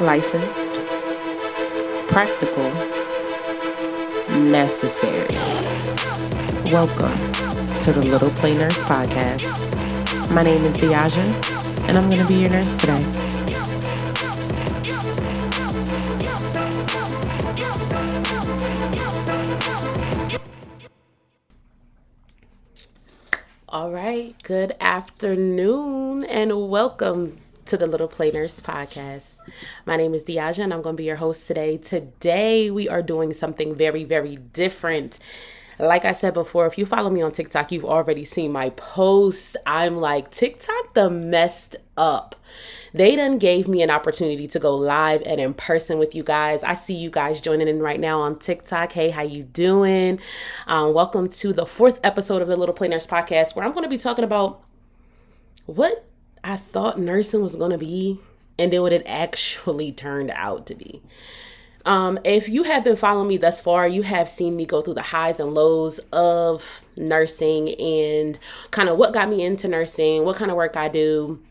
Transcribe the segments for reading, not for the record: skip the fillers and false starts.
licensed, practical, necessary. Welcome to the Little Play Nurse Podcast. My name is Diaja, and I'm going to be your nurse today. All right, good afternoon and welcome to the Little Play Nurse Podcast. My name is Diaja and I'm going to be your host today. Today we are doing something very, very different. Like I said before, if you follow me on TikTok, you've already seen my post. I'm like, TikTok done messed up. They done gave me an opportunity to go live and in person with you guys. I see you guys joining in right now on TikTok. Hey, how you doing? Welcome to the 4th episode of the Little Play Nurse Podcast, where I'm going to be talking about what I thought nursing was going to be and then what it actually turned out to be. If you have been following me thus far, you have seen me go through the highs and lows of nursing and kind of what got me into nursing, what kind of work I do,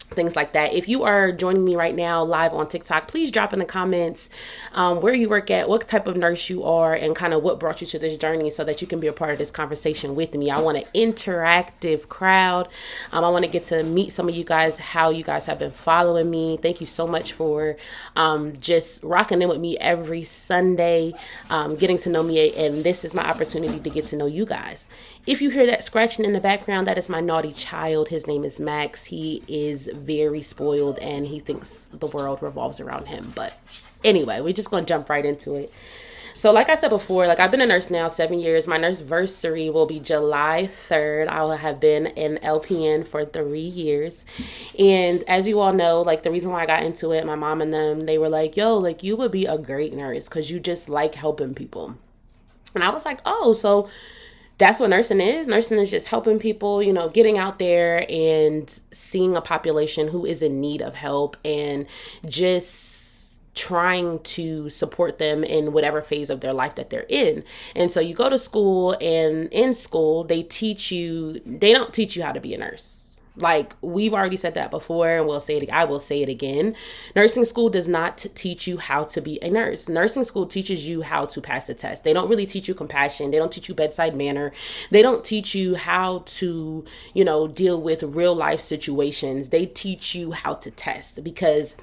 things like that. If you are joining me right now live on TikTok, please drop in the comments where you work at, what type of nurse you are, and kind of what brought you to this journey so that you can be a part of this conversation with me. I want an interactive crowd. I want to get to meet some of you guys, how you guys have been following me. Thank you so much for just rocking in with me every Sunday, getting to know me, and this is my opportunity to get to know you guys. If you hear that scratching in the background, that is my naughty child. His name is Max. He is very spoiled and he thinks the world revolves around him. But anyway, we're just going to jump right into it. So like I said before, I've been a nurse now 7 years. My nurseversary will be July 3rd. I will have been an LPN for 3 years. And as you all know, the reason why I got into it, my mom and them, they were like, yo, you would be a great nurse because you just like helping people. And I was like, oh, so that's what nursing is. Nursing is just helping people, getting out there and seeing a population who is in need of help and just trying to support them in whatever phase of their life that they're in. And so you go to school, and in school, they don't teach you how to be a nurse. We've already said that before, and I will say it again. Nursing school does not teach you how to be a nurse. Nursing school teaches you how to pass a test. They don't really teach you compassion. They don't teach you bedside manner. They don't teach you how to, deal with real life situations. They teach you how to test, because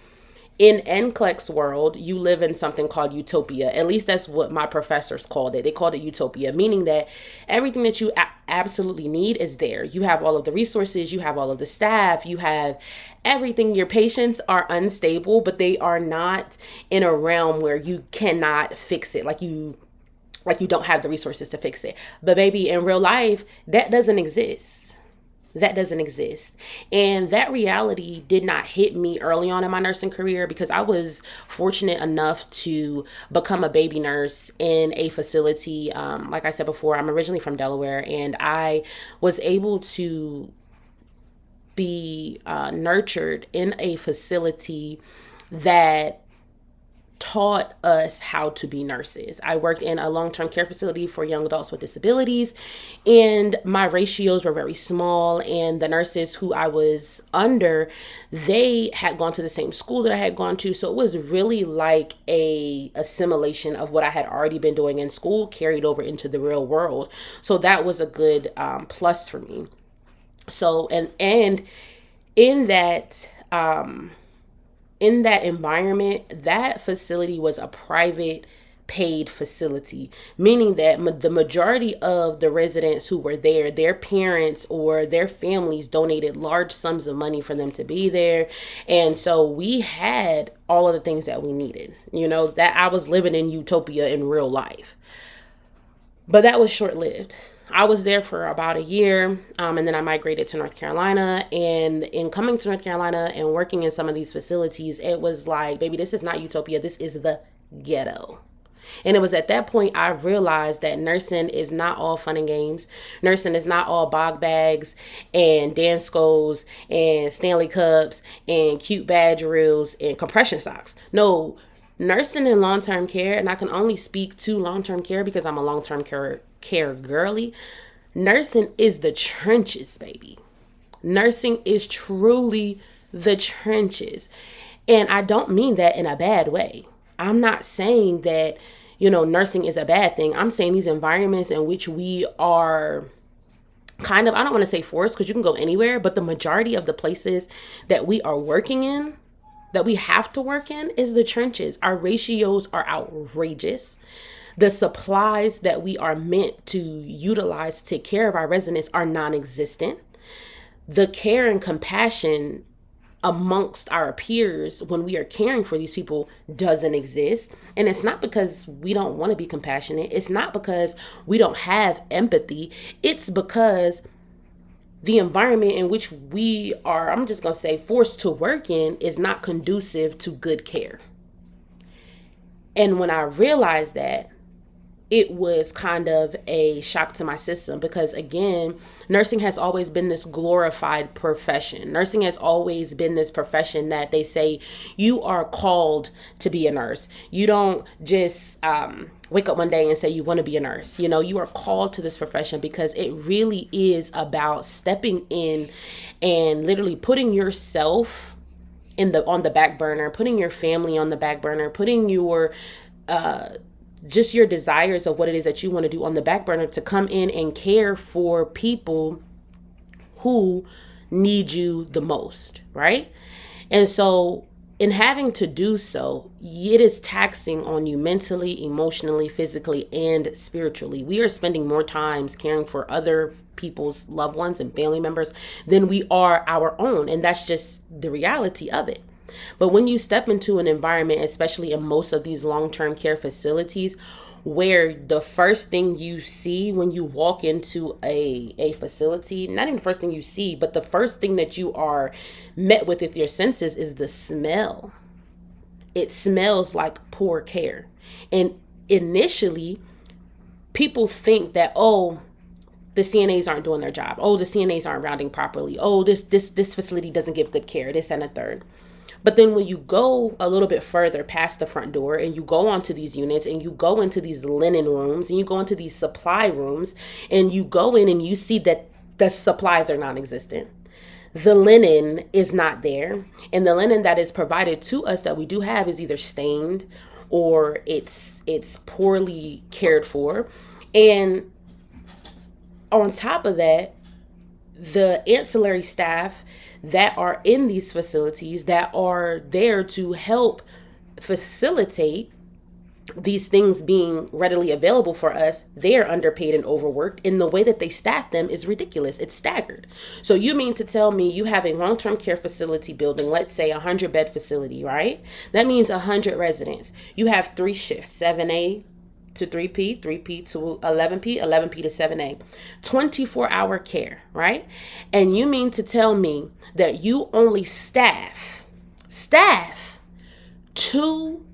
in NCLEX world, you live in something called utopia. At least that's what my professors called it. They called it utopia, meaning that everything that you absolutely need is there. You have all of the resources, you have all of the staff, you have everything. Your patients are unstable, but they are not in a realm where you cannot fix it. You don't have the resources to fix it. But baby, in real life, that doesn't exist. That doesn't exist. And that reality did not hit me early on in my nursing career, because I was fortunate enough to become a baby nurse in a facility. Like I said before, I'm originally from Delaware, and I was able to be nurtured in a facility that taught us how to be nurses. I worked in a long-term care facility for young adults with disabilities, and my ratios were very small, and the nurses who I was under, they had gone to the same school that I had gone to, so it was really like a assimilation of what I had already been doing in school carried over into the real world. So that was a good plus for me. So and in that in that environment, that facility was a private paid facility, meaning that the majority of the residents who were there, their parents or their families donated large sums of money for them to be there. And so we had all of the things that we needed, that I was living in utopia in real life. But that was short-lived. I was there for about a year, and then I migrated to North Carolina. And in coming to North Carolina and working in some of these facilities, it was like, baby, this is not utopia. This is the ghetto. And it was at that point I realized that nursing is not all fun and games. Nursing is not all bog bags and Danskos and Stanley Cups and cute badge reels and compression socks. No, nursing in long-term care, and I can only speak to long-term care because I'm a long-term care girly. Nursing is the trenches, baby. Nursing is truly the trenches. And I don't mean that in a bad way. I'm not saying that, nursing is a bad thing. I'm saying these environments in which we are kind of, I don't want to say forced because you can go anywhere, but the majority of the places that we are working in, that we have to work in, is the trenches. Our ratios are outrageous. The supplies that we are meant to utilize to take care of our residents are non-existent. The care and compassion amongst our peers when we are caring for these people doesn't exist. And it's not because we don't want to be compassionate. It's not because we don't have empathy. It's because the environment in which we are, I'm just going to say, forced to work in is not conducive to good care. And when I realized that, it was kind of a shock to my system because, again, nursing has always been this glorified profession. Nursing has always been this profession that they say you are called to be a nurse. You don't just wake up one day and say you want to be a nurse. You are called to this profession because it really is about stepping in and literally putting yourself on the back burner, putting your family on the back burner, putting your just your desires of what it is that you want to do on the back burner to come in and care for people who need you the most, right? And so in having to do so, it is taxing on you mentally, emotionally, physically, and spiritually. We are spending more times caring for other people's loved ones and family members than we are our own. And that's just the reality of it. But when you step into an environment, especially in most of these long-term care facilities, where the first thing you see when you walk into a facility, not even the first thing you see, but the first thing that you are met with your senses is the smell. It smells like poor care. And initially, people think that, oh, the CNAs aren't doing their job. Oh, the CNAs aren't rounding properly. Oh, this facility doesn't give good care. This and a third. But then when you go a little bit further past the front door and you go onto these units and you go into these linen rooms and you go into these supply rooms and you go in and you see that the supplies are non-existent. The linen is not there. And the linen that is provided to us that we do have is either stained or it's poorly cared for. And on top of that, the ancillary staff that are in these facilities that are there to help facilitate these things being readily available for us, they're underpaid and overworked, and the way that they staff them is ridiculous. It's staggered. So you mean to tell me you have a long-term care facility building, let's say 100-bed facility, right? That means 100 residents. You have 3 shifts, 7A to 3P, 3P to 11P, 11P to 7A. 24-hour care, right? And you mean to tell me that you only staff 2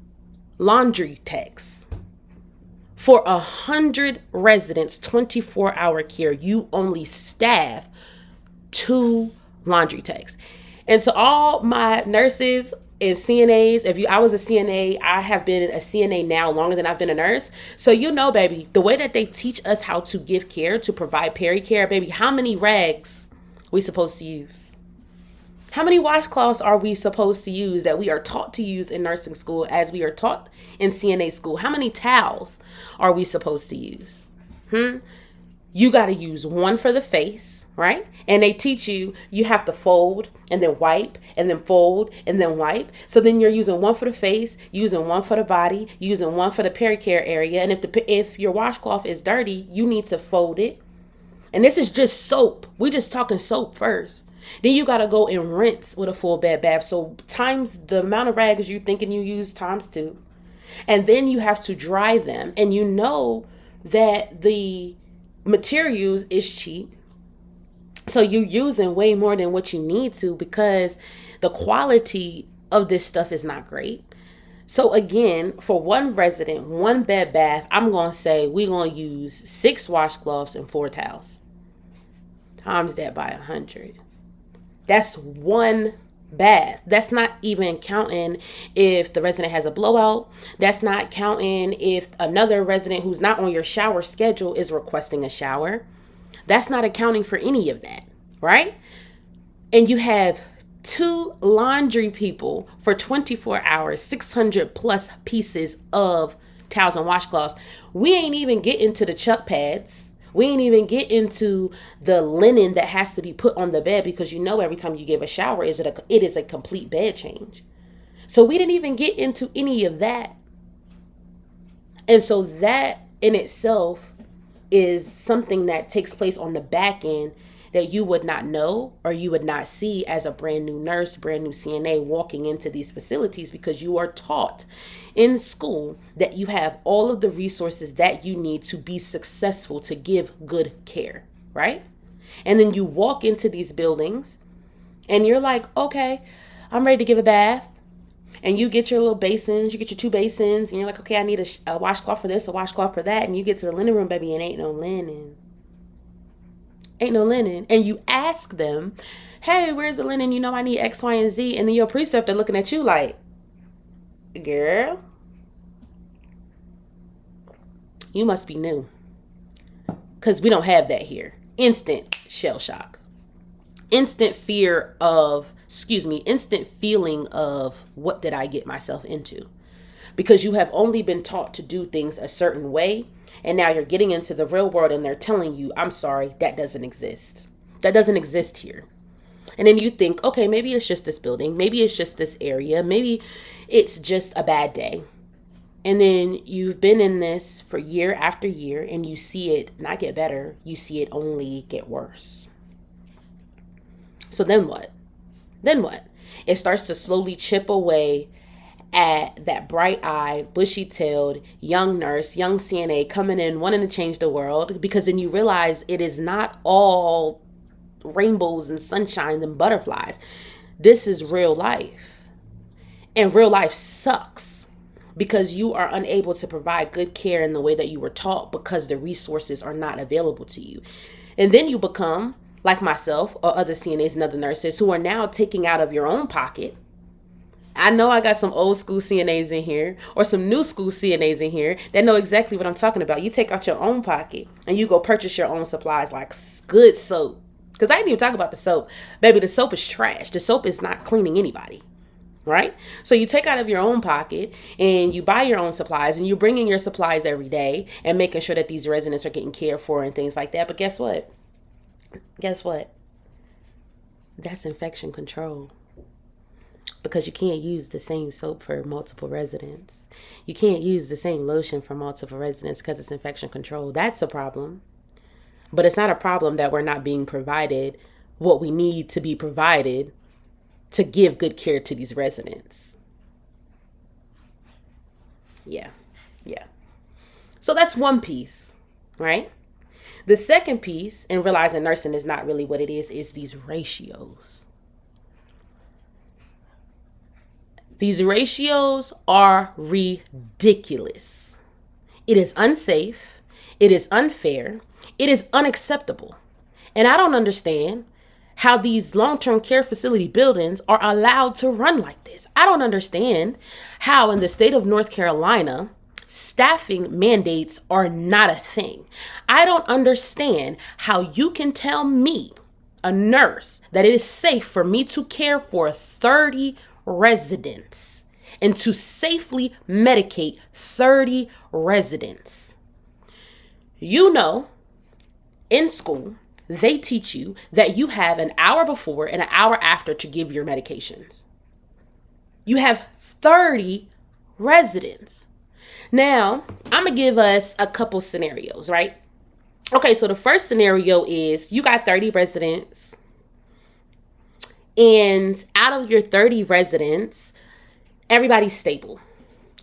laundry techs for 100 residents, 24-hour care. You only staff 2 laundry techs. And to all my nurses and CNAs, I was a CNA, I have been a CNA now longer than I've been a nurse. So baby, the way that they teach us how to give care, to provide peri-care, baby, how many rags we supposed to use? How many washcloths are we supposed to use that we are taught to use in nursing school as we are taught in CNA school? How many towels are we supposed to use? You got to use one for the face, right? And they teach you have to fold and then wipe and then fold and then wipe. So then you're using one for the face, using one for the body, using one for the peri-care area. And if your washcloth is dirty, you need to fold it. And this is just soap. We're just talking soap first. Then you got to go and rinse with a full bed bath. So times the amount of rags you're thinking you use times 2. And then you have to dry them. And you know that the materials is cheap. So you're using way more than what you need to because the quality of this stuff is not great. So again, for one resident, 1 bed bath, I'm going to say we're going to use 6 washcloths and 4 towels. Times that by 100. That's 1 bath. That's not even counting if the resident has a blowout. That's not counting if another resident who's not on your shower schedule is requesting a shower. That's not accounting for any of that, right? And you have 2 laundry people for 24 hours, 600 plus pieces of towels and washcloths. We ain't even get into the chuck pads. We ain't even get into the linen that has to be put on the bed, because every time you give a shower, it is a complete bed change. So we didn't even get into any of that. And so that in itself is something that takes place on the back end that you would not know or you would not see as a brand new nurse, brand new CNA walking into these facilities, because you are taught in school that you have all of the resources that you need to be successful, to give good care, right? And then you walk into these buildings and you're like, okay, I'm ready to give a bath. And you get your little basins, you get your 2 basins, and you're like, okay, I need a washcloth for this, a washcloth for that. And you get to the linen room, baby, and ain't no linen. Ain't no linen. And you ask them, hey, where's the linen? I need X, Y, and Z. And then your preceptor looking at you like, girl, you must be new. Because we don't have that here. Instant shell shock. Instant feeling of, what did I get myself into? Because you have only been taught to do things a certain way, and now you're getting into the real world and they're telling you, I'm sorry, that doesn't exist. That doesn't exist here. And then you think, okay, maybe it's just this building, maybe it's just this area, maybe it's just a bad day. And then you've been in this for year after year, and you see it not get better, you see it only get worse. So then what? It starts to slowly chip away at that bright-eyed, bushy-tailed young nurse, young CNA coming in wanting to change the world, because then you realize it is not all rainbows and sunshine and butterflies. This is real life. And real life sucks, because you are unable to provide good care in the way that you were taught, because the resources are not available to you. And then you become like myself or other CNAs and other nurses who are now taking out of your own pocket. I know I got some old school CNAs in here, or some new school CNAs in here that know exactly what I'm talking about. You take out your own pocket and you go purchase your own supplies, like good soap. Because I didn't even talk about the soap. Baby, the soap is trash. The soap is not cleaning anybody. Right? So you take out of your own pocket and you buy your own supplies, and you bring in your supplies every day and making sure that these residents are getting cared for and things like that. But guess what? That's infection control. Because you can't use the same soap for multiple residents. You can't use the same lotion for multiple residents because it's infection control. That's a problem. But it's not a problem that we're not being provided what we need to be provided to give good care to these residents. Yeah. So that's one piece, right? The second piece, and realizing nursing is not really what it is these ratios. These ratios are ridiculous. It is unsafe. It is unfair. It is unacceptable. And I don't understand how these long-term care facility buildings are allowed to run like this. I don't understand how in the state of North Carolina, staffing mandates are not a thing. I don't understand how you can tell me, a nurse, that it is safe for me to care for 30 residents and to safely medicate 30 residents. In school, they teach you that you have an hour before and an hour after to give your medications. You have 30 residents. Now, I'm going to give us a couple scenarios, right? Okay, so the first scenario is you got 30 residents, and out of your 30 residents, everybody's stable.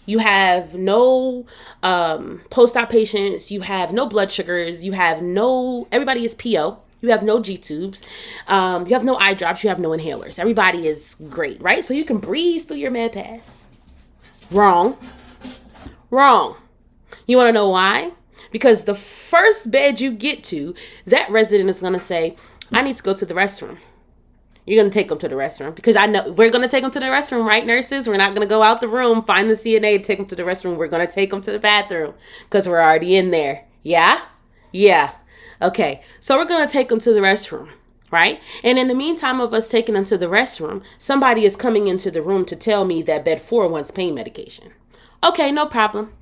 You have no post-op patients. You have no blood sugars. Everybody is PO. You have no G-tubes. You have no eye drops. You have no inhalers. Everybody is great, right? So you can breeze through your med pass. Wrong. You want to know why? Because the first bed you get to, that resident is going to say, I need to go to the restroom. You're going to take them to the restroom, because I know we're going to take them to the restroom, right, nurses? We're not going to go out the room, find the CNA, and take them to the restroom. We're going to take them to the bathroom because we're already in there. Yeah. Okay. So we're going to take them to the restroom. right? And in the meantime of us taking them to the restroom, somebody is coming into the room to tell me that bed 4 wants pain medication. Okay, no problem.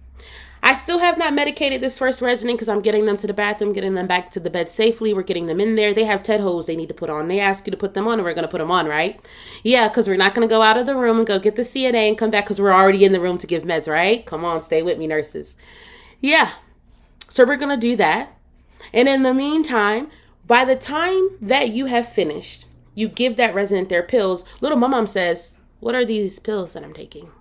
I still have not medicated this first resident because I'm getting them to the bathroom, getting them back to the bed safely. We're getting them in there. They have TED hose they need to put on. They ask you to put them on, and we're going to put them on, right? Yeah, because we're not going to go out of the room and go get the CNA and come back because we're already in the room to give meds, right? Come on, stay with me, nurses. Yeah, so we're going to do that. And in the meantime, by the time that you have finished, you give that resident their pills. Little mom says, what are these pills that I'm taking?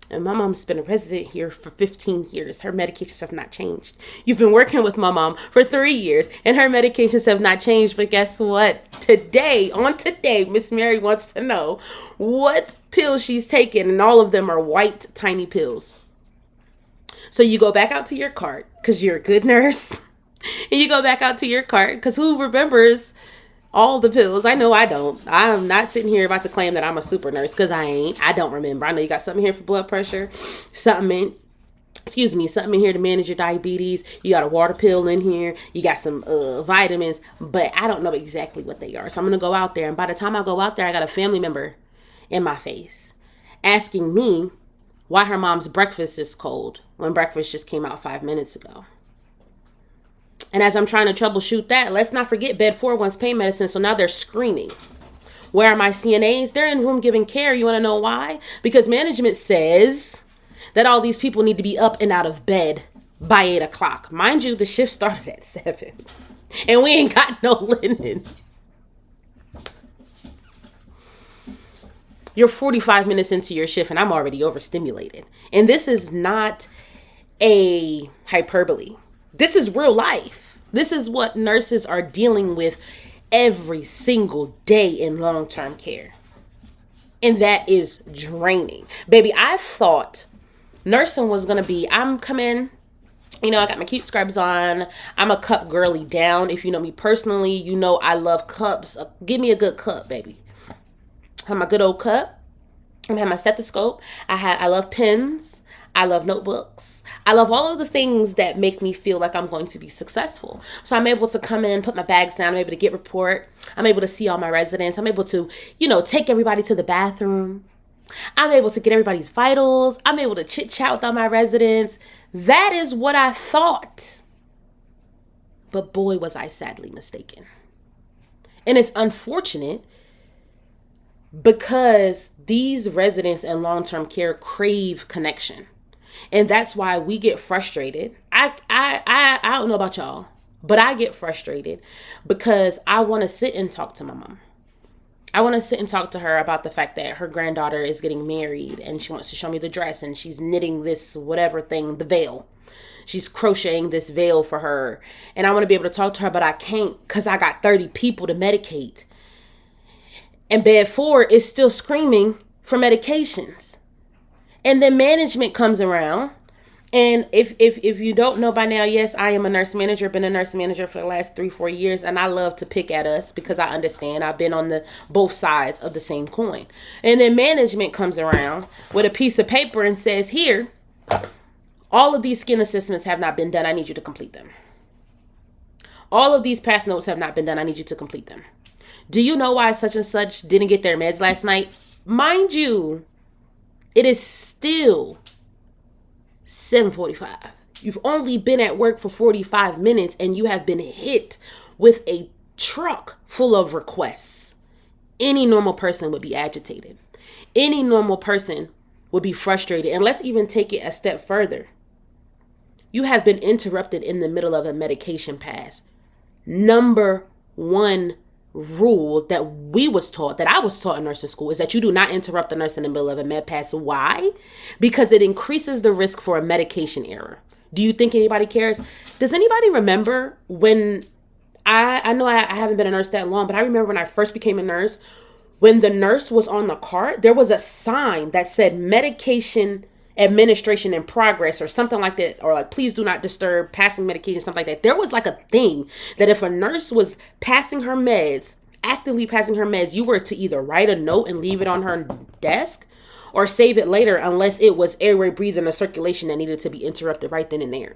And my mom's been a resident here for 15 years. Her medications have not changed. You've been working with my mom for 3 years, and her medications have not changed. But guess what? Today, Miss Mary wants to know what pills she's taking, and all of them are white, tiny pills. So you go back out to your cart, because you're a good nurse. And you go back out to your cart, because who remembers all the pills? I know I don't. I'm not sitting here about to claim that I'm a super nurse because I ain't. I don't remember. I know you got something here for blood pressure, something in here to manage your diabetes. You got a water pill in here. You got some vitamins, but I don't know exactly what they are. So I'm going to go out there. And by the time I go out there, I got a family member in my face asking me why her mom's breakfast is cold when breakfast just came out 5 minutes ago. And as I'm trying to troubleshoot that, let's not forget bed 4 wants pain medicine. So now they're screaming. Where are my CNAs? They're in room giving care. You want to know why? Because management says that all these people need to be up and out of bed by 8 o'clock. Mind you, the shift started at 7. And we ain't got no linen. You're 45 minutes into your shift and I'm already overstimulated. And this is not a hyperbole. This is real life. This is what nurses are dealing with every single day in long-term care. And that is draining. Baby, I thought nursing was going to be, I'm coming, I got my cute scrubs on. I'm a cup girly down. If you know me personally, you know I love cups. Give me a good cup, baby. I have my good old cup. I have my stethoscope. I love pens. I love notebooks. I love all of the things that make me feel like I'm going to be successful. So I'm able to come in, put my bags down. I'm able to get report. I'm able to see all my residents. I'm able to, take everybody to the bathroom. I'm able to get everybody's vitals. I'm able to chit chat with all my residents. That is what I thought. But boy, was I sadly mistaken. And it's unfortunate because these residents in long-term care crave connection. And that's why we get frustrated. I don't know about y'all, but I get frustrated because I want to sit and talk to my mom. I want to sit and talk to her about the fact that her granddaughter is getting married and she wants to show me the dress and she's knitting this whatever thing, the veil. She's crocheting this veil for her. And I want to be able to talk to her, but I can't because I got 30 people to medicate. And bed 4 is still screaming for medications. And then management comes around. And if you don't know by now, yes, I am a nurse manager, been a nurse manager for the last 3-4 years. And I love to pick at us because I understand I've been on the both sides of the same coin. And then management comes around with a piece of paper and says, here, all of these skin assessments have not been done. I need you to complete them. All of these path notes have not been done. I need you to complete them. Do you know why such and such didn't get their meds last night? Mind you, it is still 7:45. You've only been at work for 45 minutes and you have been hit with a truck full of requests. Any normal person would be agitated. Any normal person would be frustrated. And let's even take it a step further. You have been interrupted in the middle of a medication pass. Number one rule that I was taught in nursing school is that you do not interrupt the nurse in the middle of a med pass. Why? Because it increases the risk for a medication error. Do you think anybody cares? Does anybody remember when I know I haven't been a nurse that long, but I remember when I first became a nurse, when the nurse was on the cart, there was a sign that said medication administration in progress or something like that, or like please do not disturb passing medication, something like that. There was like a thing that if a nurse was passing her meds, actively passing her meds, you were to either write a note and leave it on her desk or save it later unless it was airway breathing or circulation that needed to be interrupted right then and there.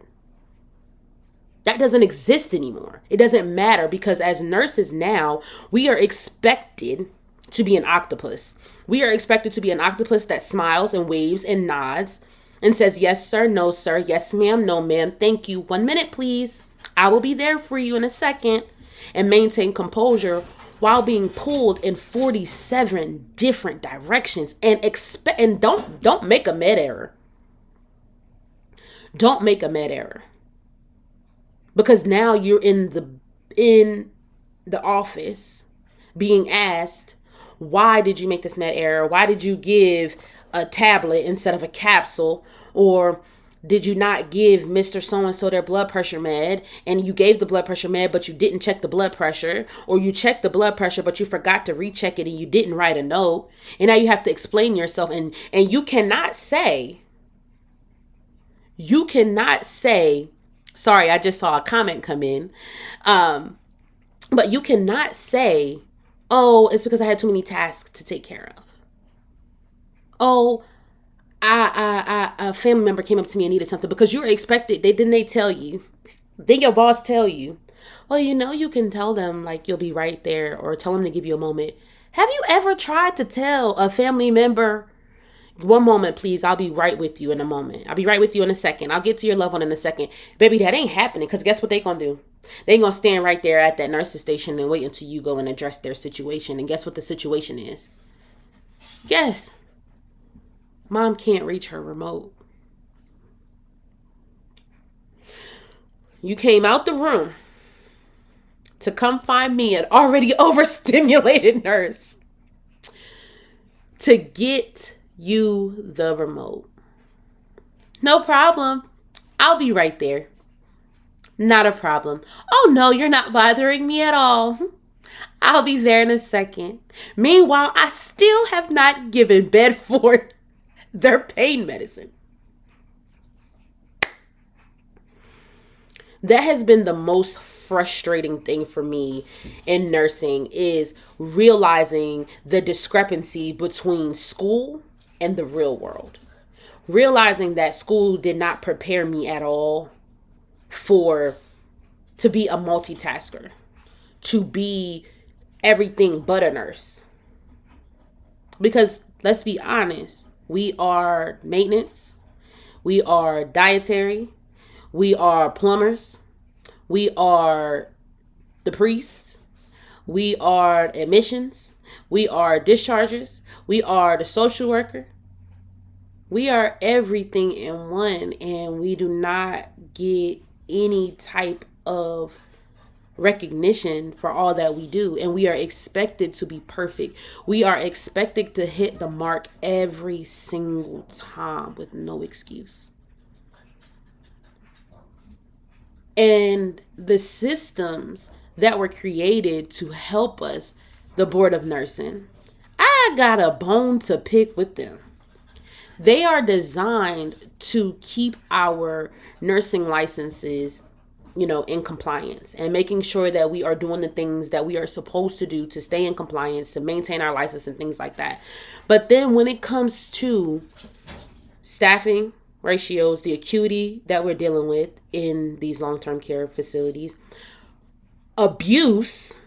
That doesn't exist anymore. It doesn't matter because as nurses now, we are expected to be an octopus. We are expected to be an octopus that smiles and waves and nods and says, yes, sir, no, sir, yes, ma'am, no, ma'am, thank you. 1 minute, please. I will be there for you in a second, and maintain composure while being pulled in 47 different directions and don't make a med error. Don't make a med error. Because now you're in the office being asked, why did you make this med error? Why did you give a tablet instead of a capsule? Or did you not give Mr. So-and-so their blood pressure med, and you gave the blood pressure med, but you didn't check the blood pressure, or you checked the blood pressure, but you forgot to recheck it and you didn't write a note. And now you have to explain yourself, and you cannot say, sorry, I just saw a comment come in. But you cannot say, oh, it's because I had too many tasks to take care of. Oh, a family member came up to me and needed something, because you're expected. They tell you. Then your boss tell you, well, you can tell them like you'll be right there, or tell them to give you a moment. Have you ever tried to tell a family member, 1 moment, please, I'll be right with you in a moment. I'll be right with you in a second. I'll get to your loved one in a second. Baby, that ain't happening, because guess what they gonna do? They gonna stand right there at that nurse's station and wait until you go and address their situation. And guess what the situation is? Yes. Mom can't reach her remote. You came out the room to come find me, an already overstimulated nurse, to get you the remote. No problem. I'll be right there. Not a problem. Oh no, you're not bothering me at all. I'll be there in a second. Meanwhile, I still have not given Bedford their pain medicine. That has been the most frustrating thing for me in nursing, is realizing the discrepancy between school and the real world. Realizing that school did not prepare me at all to be a multitasker, to be everything but a nurse. Because let's be honest, we are maintenance, we are dietary, we are plumbers, we are the priest, we are admissions, we are discharges, we are the social worker. We are everything in one, and we do not get any type of recognition for all that we do. And we are expected to be perfect. We are expected to hit the mark every single time with no excuse. And the systems that were created to help us, the Board of Nursing, I got a bone to pick with them. They are designed to keep our nursing licenses, in compliance, and making sure that we are doing the things that we are supposed to do to stay in compliance, to maintain our license and things like that. But then when it comes to staffing ratios, the acuity that we're dealing with in these long-term care facilities, abuse,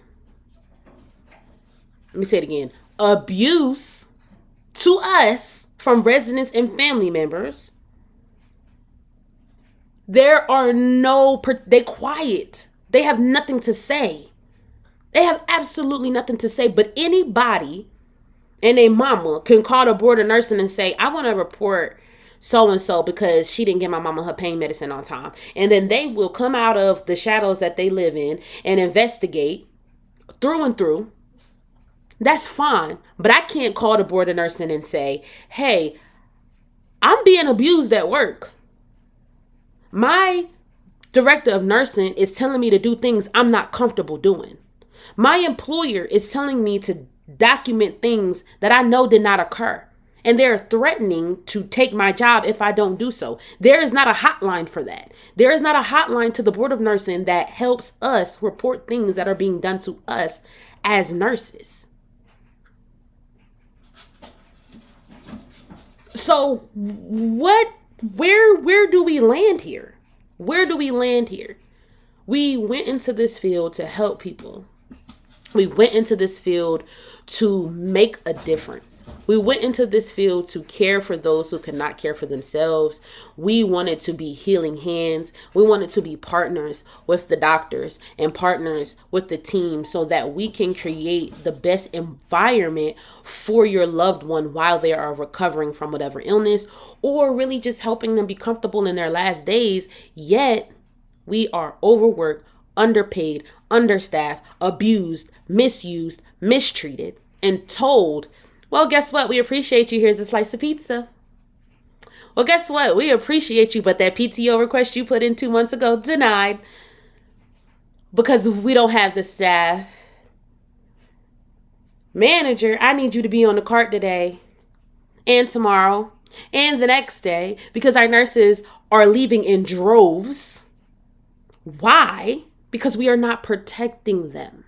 let me say it again, abuse to us from residents and family members, they quiet. They have nothing to say. They have absolutely nothing to say. But anybody and a mama can call the Board of Nursing and say, I want to report so-and-so because she didn't get my mama her pain medicine on time. And then they will come out of the shadows that they live in and investigate through and through. That's fine. But I can't call the Board of Nursing and say, hey, I'm being abused at work. My director of nursing is telling me to do things I'm not comfortable doing. My employer is telling me to document things that I know did not occur. And they're threatening to take my job if I don't do so. There is not a hotline for that. There is not a hotline to the Board of Nursing that helps us report things that are being done to us as nurses. So where do we land here? Where do we land here? We went into this field to help people. We went into this field to make a difference. We went into this field to care for those who could not care for themselves. We wanted to be healing hands. We wanted to be partners with the doctors and partners with the team so that we can create the best environment for your loved one while they are recovering from whatever illness, or really just helping them be comfortable in their last days. Yet we are overworked, underpaid, understaffed, abused, misused, mistreated, and told, well, guess what? We appreciate you. Here's a slice of pizza. Well, guess what? We appreciate you, but that PTO request you put in 2 months ago, denied because we don't have the staff. Manager, I need you to be on the cart today and tomorrow and the next day because our nurses are leaving in droves. Why? Because we are not protecting them.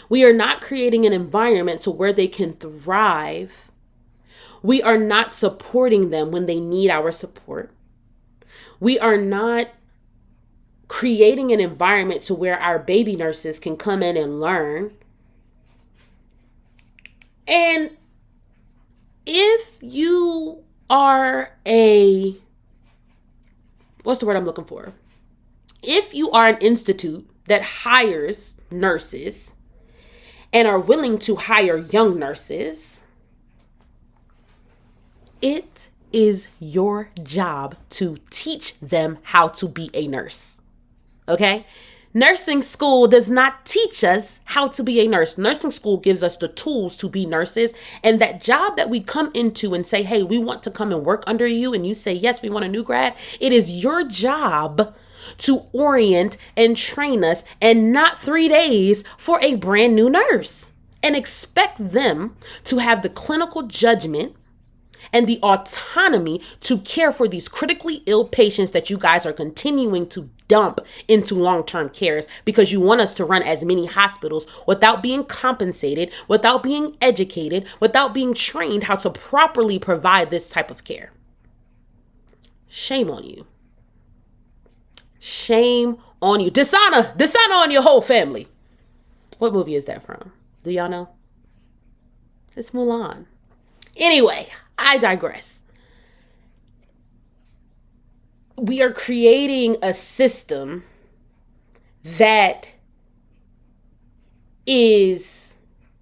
We are not creating an environment to where they can thrive. We are not supporting them when they need our support. We are not creating an environment to where our baby nurses can come in and learn. And if you are what's the word I'm looking for? If you are an institute that hires nurses and are willing to hire young nurses, it is your job to teach them how to be a nurse. Okay? Nursing school does not teach us how to be a nurse. Nursing school gives us the tools to be nurses. And that job that we come into and say, hey, we want to come and work under you, and you say, yes, we want a new grad. It is your job to orient and train us, and not 3 days for a brand new nurse, and expect them to have the clinical judgment and the autonomy to care for these critically ill patients that you guys are continuing to dump into long-term cares because you want us to run as many hospitals without being compensated, without being educated, without being trained how to properly provide this type of care. Shame on you. Shame on you. Dishonor on your whole family. What movie is that from? Do y'all know? It's Mulan. Anyway, I digress. We are creating a system that is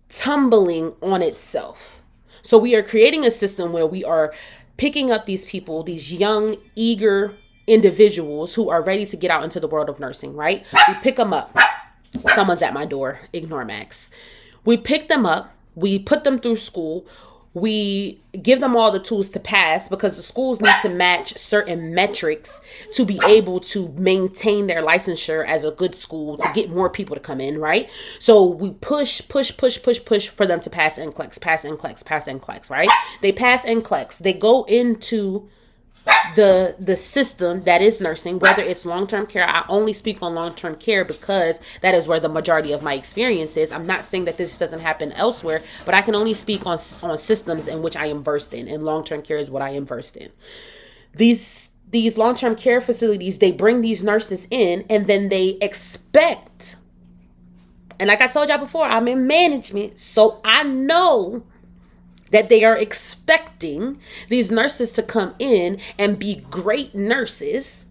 tumbling on itself. So we are creating a system where we are picking up these people, these young, eager individuals who are ready to get out into the world of nursing, right? We pick them up. Someone's at my door. Ignore Max. We pick them up. We put them through school. We give them all the tools to pass because the schools need to match certain metrics to be able to maintain their licensure as a good school to get more people to come in, right? So we push for them to pass NCLEX, right? They pass NCLEX. They go into the system that is nursing, whether it's long-term care. I only speak on long-term care because that is where the majority of my experience is. I'm not saying that this doesn't happen elsewhere, but I can only speak on systems in which I am versed in, and long-term care is what I am versed in. These long-term care facilities, they bring these nurses in and then they expect, and like I told y'all before, I'm in management, so I know that they are expecting these nurses to come in and be great nurses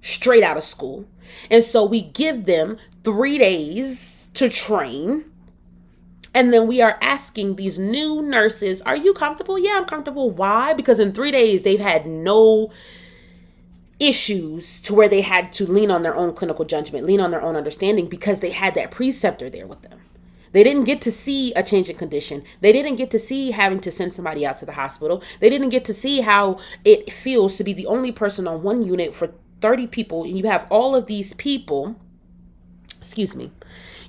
straight out of school. And so we give them 3 days to train. And then we are asking these new nurses, are you comfortable? Yeah, I'm comfortable. Why? Because in 3 days, they've had no issues to where they had to lean on their own clinical judgment, lean on their own understanding, because they had that preceptor there with them. They didn't get to see a change in condition. They didn't get to see having to send somebody out to the hospital. They didn't get to see how it feels to be the only person on one unit for 30 people. And you have all of these people,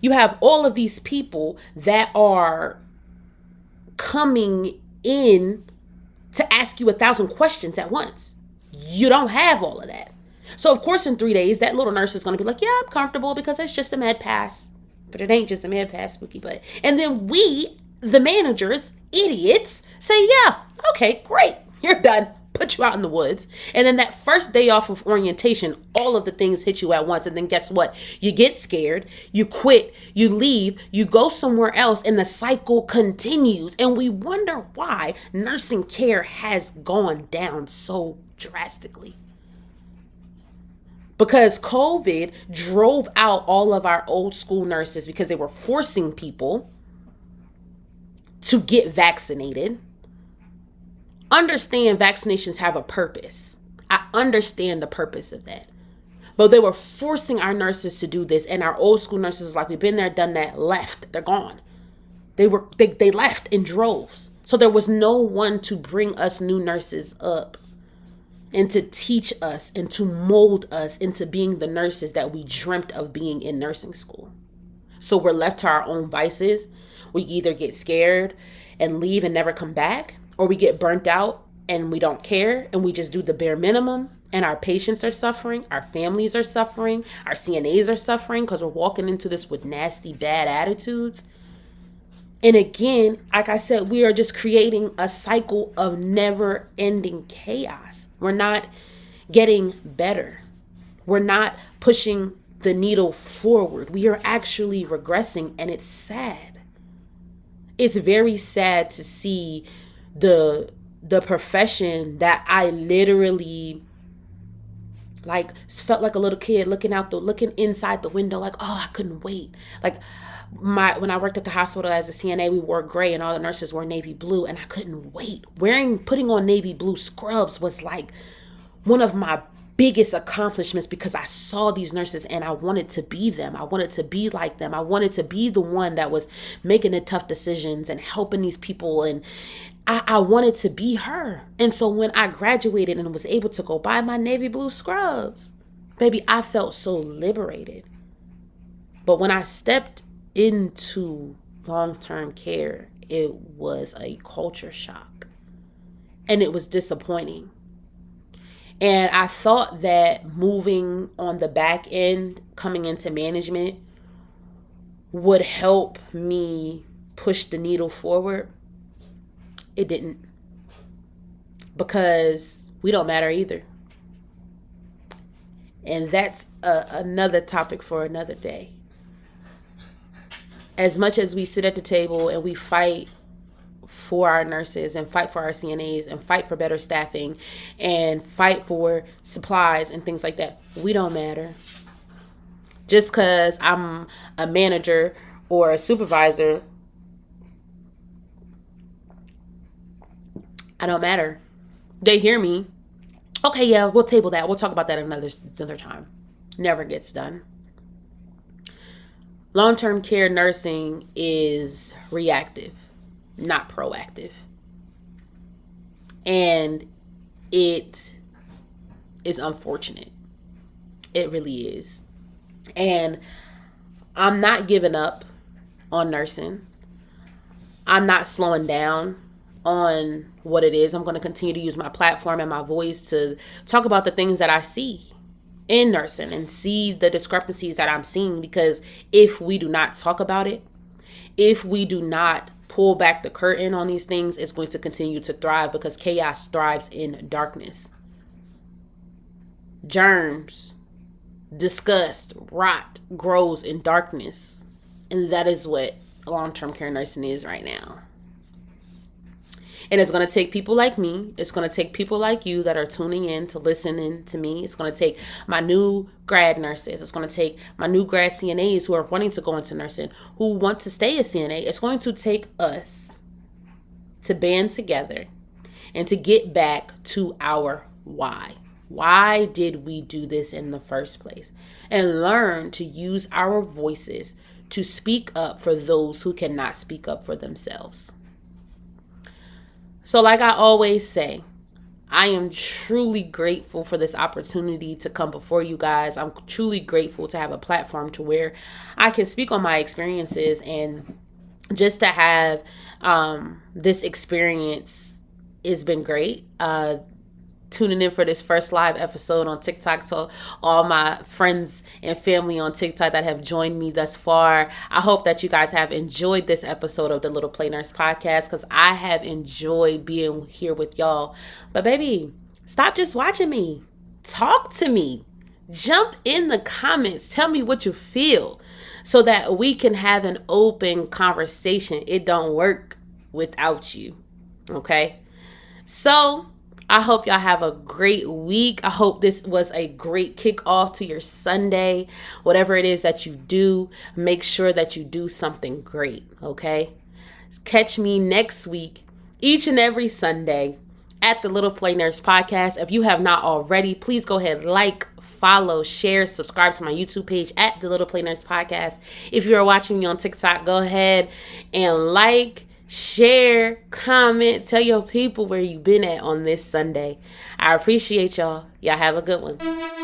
you have all of these people that are coming in to ask you 1,000 questions at once. You don't have all of that. So of course in 3 days, that little nurse is going to be like, yeah, I'm comfortable because it's just a med pass. But it ain't just a med pass, spooky butt. And then we, the managers, idiots, say, yeah, okay, great. You're done. put you out in the woods. And then that first day off of orientation, all of the things hit you at once. And then guess what? You get scared, you quit, you leave, you go somewhere else, and the cycle continues. And we wonder why nursing care has gone down so drastically. Because COVID drove out all of our old school nurses because they were forcing people to get vaccinated. Understand vaccinations have a purpose. I understand the purpose of that. But they were forcing our nurses to do this, and our old school nurses, like, we've been there, done that, left. They're gone. They left in droves. So there was no one to bring us new nurses up and to teach us and to mold us into being the nurses that we dreamt of being in nursing school. So we're left to our own vices. We either get scared and leave and never come back, or we get burnt out and we don't care and we just do the bare minimum, and our patients are suffering, our families are suffering, our CNAs are suffering because we're walking into this with nasty, bad attitudes. And again, like I said, we are just creating a cycle of never-ending chaos. We're not getting better. We're not pushing the needle forward. We are actually regressing, and it's sad. It's very sad to see the profession that I literally felt like a little kid looking inside the window, like, oh, I couldn't wait. Like when I worked at the hospital as a CNA, we wore gray and all the nurses wore navy blue, and I couldn't wait. Putting on navy blue scrubs was like one of my biggest accomplishments because I saw these nurses and I wanted to be them. I wanted to be like them. I wanted to be the one that was making the tough decisions and helping these people, and I wanted to be her. And so when I graduated and was able to go buy my navy blue scrubs, baby, I felt so liberated. But when I stepped into long-term care, it was a culture shock. And it was disappointing. And I thought that moving on the back end, coming into management, would help me push the needle forward. It didn't. Because we don't matter either. And that's another topic for another day. As much as we sit at the table and we fight for our nurses and fight for our CNAs and fight for better staffing and fight for supplies and things like that, we don't matter. Just because I'm a manager or a supervisor, I don't matter. They hear me. Okay, yeah, we'll table that. We'll talk about that another time. Never gets done. Long-term care nursing is reactive, not proactive. And it is unfortunate. It really is. And I'm not giving up on nursing. I'm not slowing down on what it is. I'm going to continue to use my platform and my voice to talk about the things that I see in nursing and see the discrepancies that I'm seeing, because if we do not talk about it, if we do not pull back the curtain on these things, it's going to continue to thrive, because chaos thrives in darkness. Germs, disgust, rot grows in darkness. And that is what long-term care nursing is right now. And it's going to take people like me. It's going to take people like you that are tuning in to listening to me. It's going to take my new grad nurses. It's going to take my new grad CNAs who are wanting to go into nursing, who want to stay a CNA. It's going to take us to band together and to get back to our why. Why did we do this in the first place? And learn to use our voices to speak up for those who cannot speak up for themselves. So like I always say, I am truly grateful for this opportunity to come before you guys. I'm truly grateful to have a platform to where I can speak on my experiences, and just to have this experience has been great. Tuning in for this first live episode on TikTok. So all my friends and family on TikTok that have joined me thus far, I hope that you guys have enjoyed this episode of the Little Play Nurse podcast, because I have enjoyed being here with y'all. But baby, Stop just watching me. Talk to me. Jump in the comments. Tell me what you feel so that we can have an open conversation. It don't work without you. Okay? So, I hope y'all have a great week. I hope this was a great kickoff to your Sunday. Whatever it is that you do, make sure that you do something great, okay? Catch me next week, each and every Sunday, at the Little Play Nurse Podcast. If you have not already, please go ahead, like, follow, share, subscribe to my YouTube page at the Little Play Nurse Podcast. If you are watching me on TikTok, go ahead and like, share, comment, tell your people where you've been at on this Sunday. I appreciate y'all. Y'all have a good one.